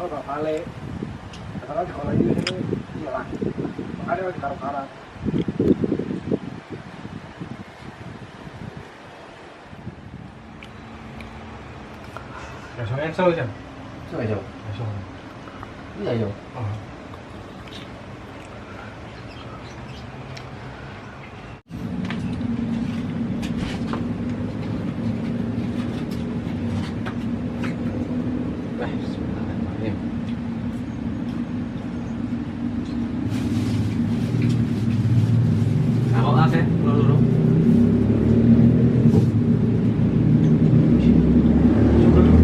kalau nggak balik katakan di sekolah ini iya lah makanya lagi karang-karang langsung ensel aja Sudah jauh. langsung Iya jauh. oh. Bismillahirrahmanirrahim. Aku kasih dulu.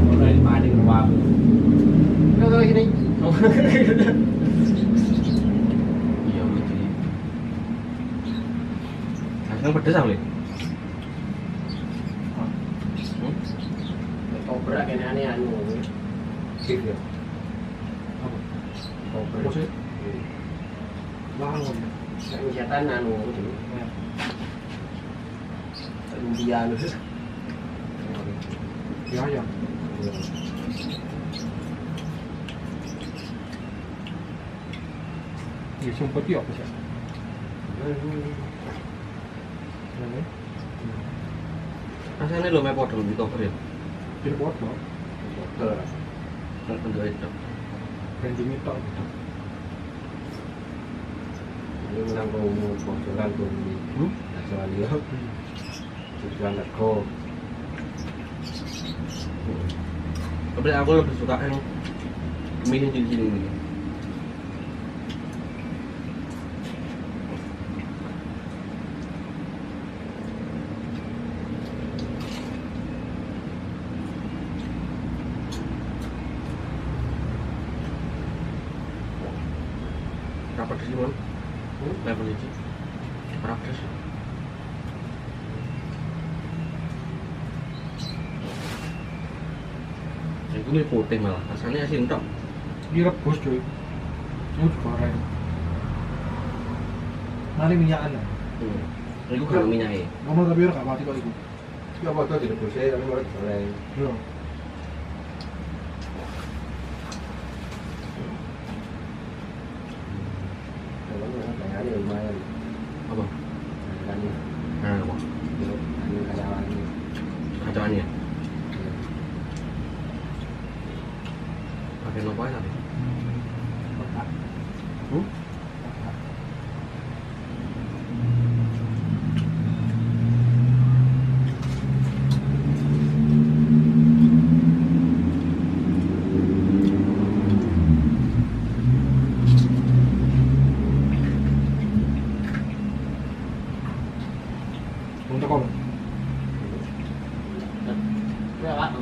Udah dipaning ruang. Udah gini. Iya gitu. Langsung pedes aku nih. Kobra kayaknya aneh anu. Sip ya Kobra. maksudnya bangun Kayak setan anu gitu. Indian. ya ya ya sumpah dia apa sih Rasanya lo mepot dulu di cover ya. jadi foto Nggak bentuk itu. branding itu gitu Ini menang kau mau bocoran kau ini. Nasional dia. Tujuan lego. Tapi aku lebih suka yang mie yang cincin ini. Berapa sih mon? Level ini. Berapa sih? Itu mie putih malah, rasanya asin tok. direbus cuy itu digoreng nanti minyakan ya Itu kan minyaknya. ngomong tapi orang gak mati kok itu Ya apa tuh direbus ya, tapi malah digoreng. iya Kayaknya lumayan. Apa? Kayaknya. Nah, apa? Kayaknya kacauannya. Pakai nopo aja tapi. kotak Hmm? kotak untuk apa? Berapa?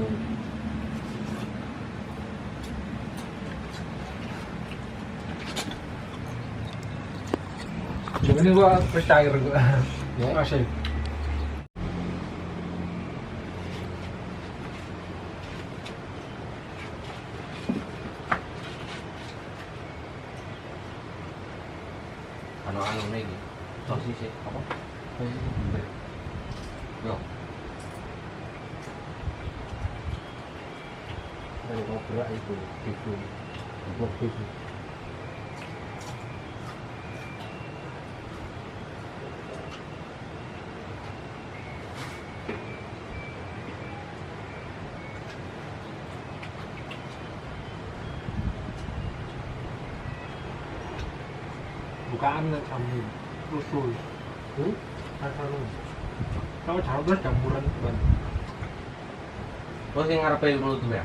Cuma ini gua terus cair gua Ya. masih Anu lagi. Sosis sih, apa? Sosis bumbu. Yo. Dari kobra itu, itu. Itu. bukaan sambil usul asal kalau jambres campuran kan Terus yang ngarepe menurut ya?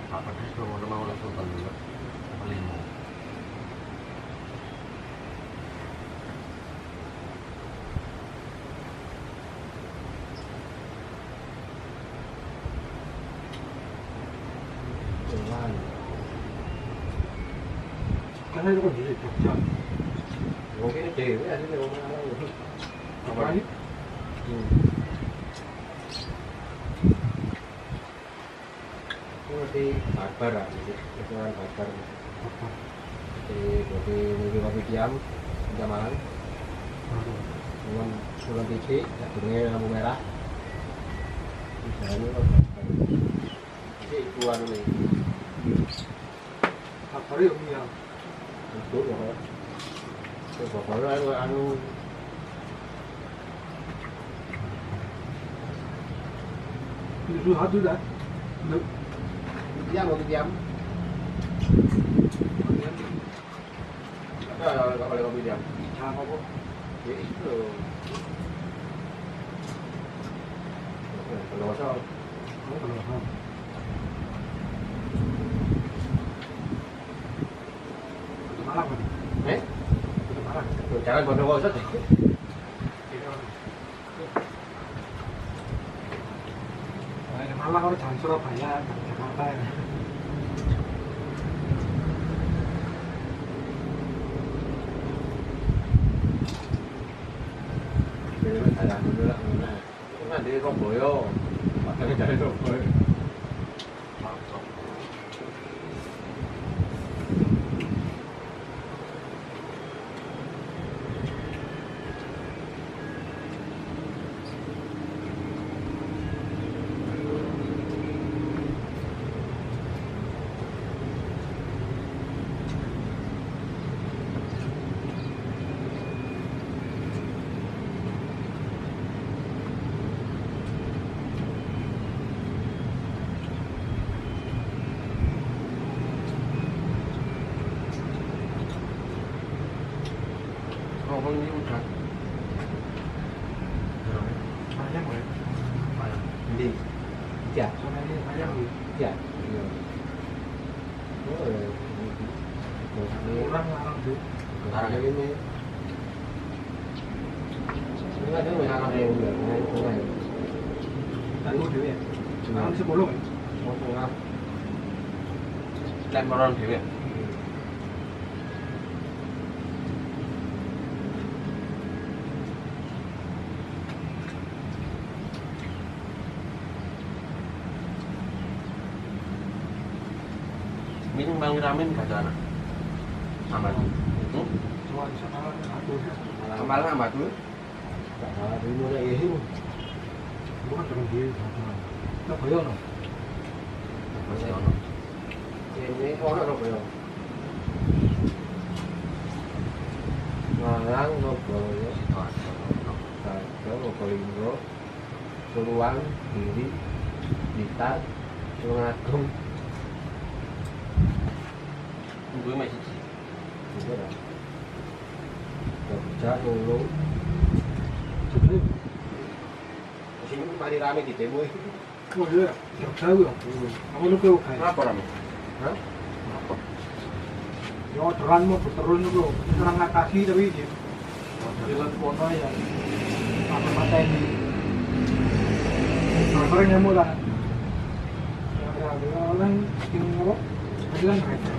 Apa sih kalau mau langsung dulu? Apa limo? Jalan. Karena itu kan di Jogja. Mungkin dewe asline wong Malang. Apa ini? Itu barbar lah, itu kan barbar. Apa? Kopi diam, Malang. Bulan titik, jadinya lampu merah. Misalnya kan barbar. Itu anu nih. Apa ini ya? Untuk ya Pak. Pokoknya anu Itu satu dah. diam. Ada kalau kopi diam. Apa kok? Ya itu. Kalau soal Kalau Malang kan? Malang. jangan Bondowoso deh. Malang orang jangan Surabaya, jangan Jakarta ya. Jalan dulu lah, mana di Surabaya, makanya dari Surabaya. Ngomong ini udah. Ayam ya? Di. Ya. Soalnya ini ayam ya? Ya. Iya. Oh. Kurang larang tuh. Sekarang ini. Ini ada yang yang udah. Tadi udah ya? Sekarang 10 ya? Oh, tengah. Lemoran dhewe. Min Bang Ramin gak ada anak. Amat. Cuma di sana satu ya. Malah amat tuh. Gak ada mulai ini. Bukan dengan dia. Kita bayar no? Masih ono. Ini ono apa ya? Malang Surabaya, Probolinggo, Suluan, Giri, Blitar, Tulungagung. Gue masih sih. Gue dah. Jogja, Solo. Jadi, Sini paling rame di demo. oh iya, Jogja ya. Kamu lu kau kayak. Kenapa rame? Hah? Ya orderan mau berterus itu kurang ngatasi tapi dia. Jalan foto ya. Mata ini. Orang yang mulai. Ya, orang tinggal. Jalan kereta.